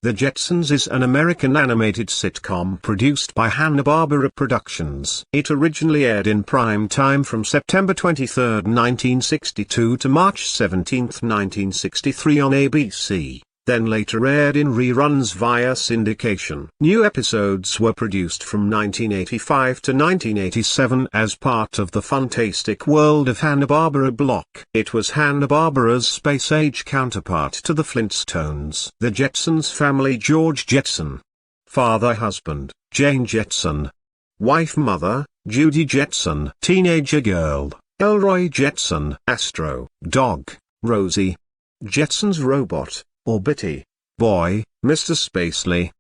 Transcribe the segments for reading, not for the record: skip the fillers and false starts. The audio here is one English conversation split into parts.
The Jetsons is an American animated sitcom produced by Hanna-Barbera Productions. It originally aired in prime time from September 23, 1962 to March 17, 1963 on ABC, then later aired in reruns via syndication. New episodes were produced from 1985 to 1987 as part of the Funtastic World of Hanna-Barbera block. It was Hanna-Barbera's space-age counterpart to the Flintstones. The Jetsons family: George Jetson. Father husband, Jane Jetson. Wife mother, Judy Jetson. Teenager girl, Elroy Jetson. Astro dog, Rosie. Jetsons robot, or Bitty boy, Mr. Spacely.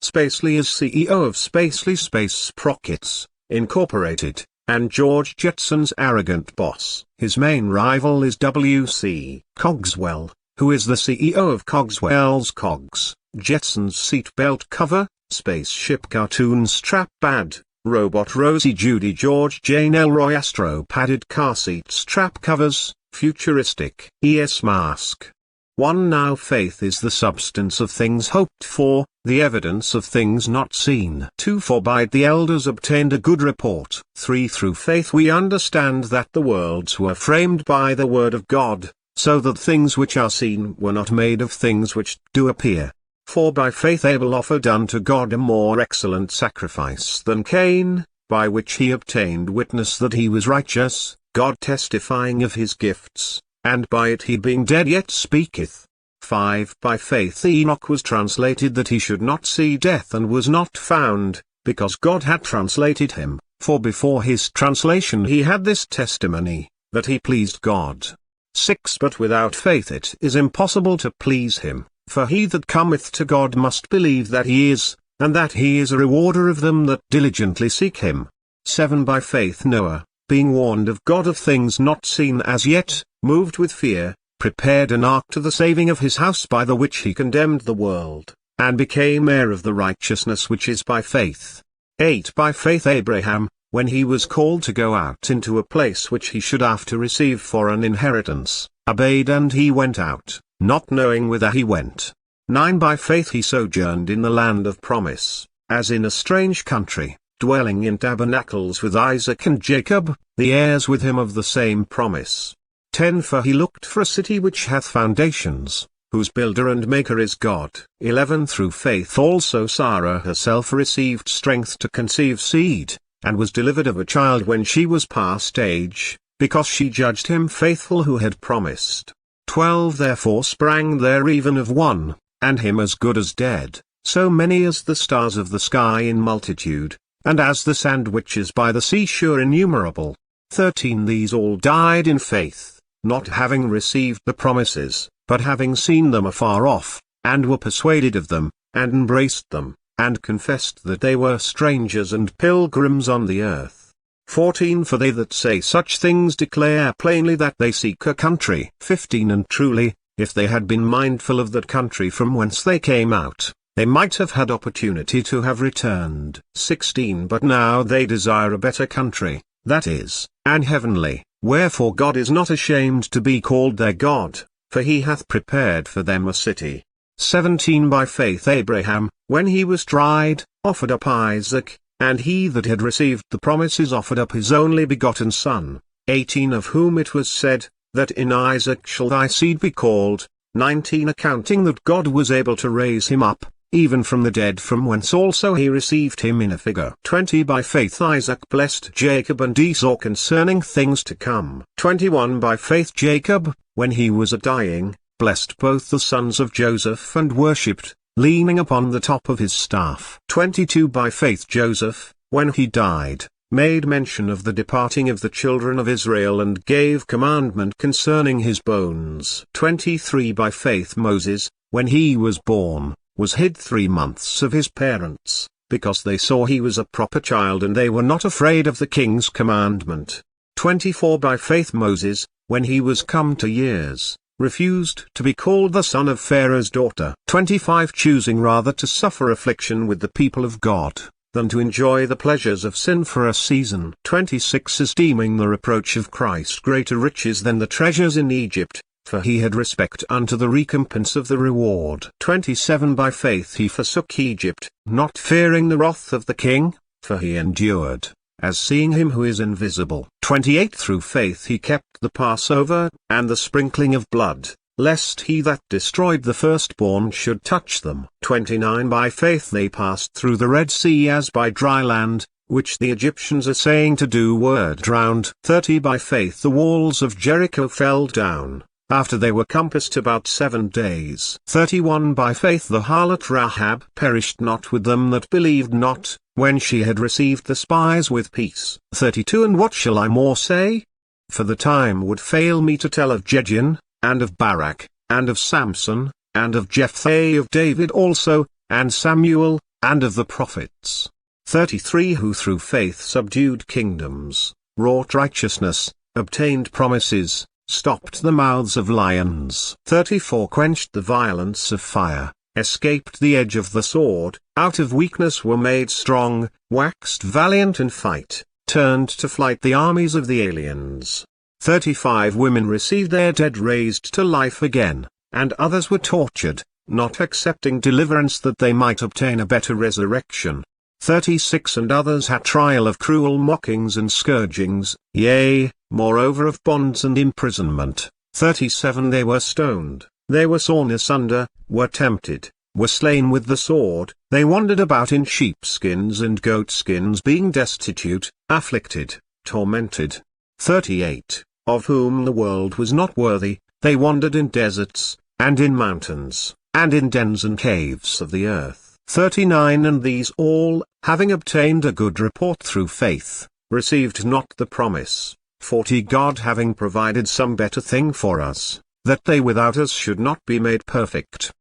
Spacely is CEO of Spacely Space Sprockets, Incorporated, and George Jetson's arrogant boss. His main rival is W.C. Cogswell, who is the CEO of Cogswell's Cogs, Jetson's seatbelt cover, spaceship cartoon strap pad, robot Rosie Judy George Jane Elroy Astro padded car seat strap covers, futuristic ES mask. 1. Now faith is the substance of things hoped for, the evidence of things not seen. 2. For by it the elders obtained a good report. 3. Through faith we understand that the worlds were framed by the word of God, so that things which are seen were not made of things which do appear. 4. By faith Abel offered unto God a more excellent sacrifice than Cain, by which he obtained witness that he was righteous, God testifying of his gifts. And by it he being dead yet speaketh. 5. By faith Enoch was translated that he should not see death and was not found, because God had translated him, for before his translation he had this testimony, that he pleased God. 6. But without faith it is impossible to please him, for he that cometh to God must believe that he is, and that he is a rewarder of them that diligently seek him. 7. By faith Noah, being warned of God of things not seen as yet, moved with fear, prepared an ark to the saving of his house, by the which he condemned the world, and became heir of the righteousness which is by faith. 8. By faith Abraham, when he was called to go out into a place which he should after receive for an inheritance, obeyed, and he went out, not knowing whither he went. 9. By faith he sojourned in the land of promise, as in a strange country, dwelling in tabernacles with Isaac and Jacob, the heirs with him of the same promise. 10. For he looked for a city which hath foundations, whose builder and maker is God. 11. Through faith also Sarah herself received strength to conceive seed, and was delivered of a child when she was past age, because she judged him faithful who had promised. 12. Therefore sprang there even of one, and him as good as dead, so many as the stars of the sky in multitude, and as the sand which is by the seashore innumerable. 13. These all died in faith, not having received the promises, but having seen them afar off, and were persuaded of them, and embraced them, and confessed that they were strangers and pilgrims on the earth. 14. For they that say such things declare plainly that they seek a country. 15. And truly, if they had been mindful of that country from whence they came out, they might have had opportunity to have returned. 16. But now they desire a better country, that is, an heavenly. Wherefore God is not ashamed to be called their God, for he hath prepared for them a city. 17. By faith Abraham, when he was tried, offered up Isaac, and he that had received the promises offered up his only begotten son. 18. Of whom it was said, that in Isaac shall thy seed be called. 19. Accounting that God was able to raise him up, even from the dead, from whence also he received him in a figure. 20. By faith Isaac blessed Jacob and Esau concerning things to come. 21. By faith Jacob, when he was a-dying, blessed both the sons of Joseph and worshipped, leaning upon the top of his staff. 22. By faith Joseph, when he died, made mention of the departing of the children of Israel and gave commandment concerning his bones. 23. By faith Moses, when he was born, was hid 3 months of his parents, because they saw he was a proper child and they were not afraid of the king's commandment. 24. By faith Moses, when he was come to years, refused to be called the son of Pharaoh's daughter. 25. Choosing rather to suffer affliction with the people of God, than to enjoy the pleasures of sin for a season. 26. Esteeming the reproach of Christ greater riches than the treasures in Egypt, for he had respect unto the recompense of the reward. 27 By faith he forsook Egypt, not fearing the wrath of the king, for he endured, as seeing him who is invisible. 28 Through faith he kept the Passover, and the sprinkling of blood, lest he that destroyed the firstborn should touch them. 29 By faith they passed through the Red Sea as by dry land, which the Egyptians are saying to do were drowned. 30 By faith the walls of Jericho fell down, after they were compassed about 7 days. 31 By faith the harlot Rahab perished not with them that believed not, when she had received the spies with peace. 32 And what shall I more say? For the time would fail me to tell of Gideon, and of Barak, and of Samson, and of Jephthah, of David also, and Samuel, and of the prophets. 33 Who through faith subdued kingdoms, wrought righteousness, obtained promises, stopped the mouths of lions. 34 Quenched the violence of fire, escaped the edge of the sword, out of weakness were made strong, waxed valiant in fight, turned to flight the armies of the aliens. 35 Women received their dead raised to life again, and others were tortured, not accepting deliverance that they might obtain a better resurrection. 36 And others had trial of cruel mockings and scourgings, yea, moreover of bonds and imprisonment. 37 They were stoned, they were sawn asunder, were tempted, were slain with the sword, they wandered about in sheepskins and goatskins, being destitute, afflicted, tormented. 38 Of whom the world was not worthy, they wandered in deserts, and in mountains, and in dens and caves of the earth. 39 And these all, having obtained a good report through faith, received not the promise. 40 God having provided some better thing for us, that they without us should not be made perfect,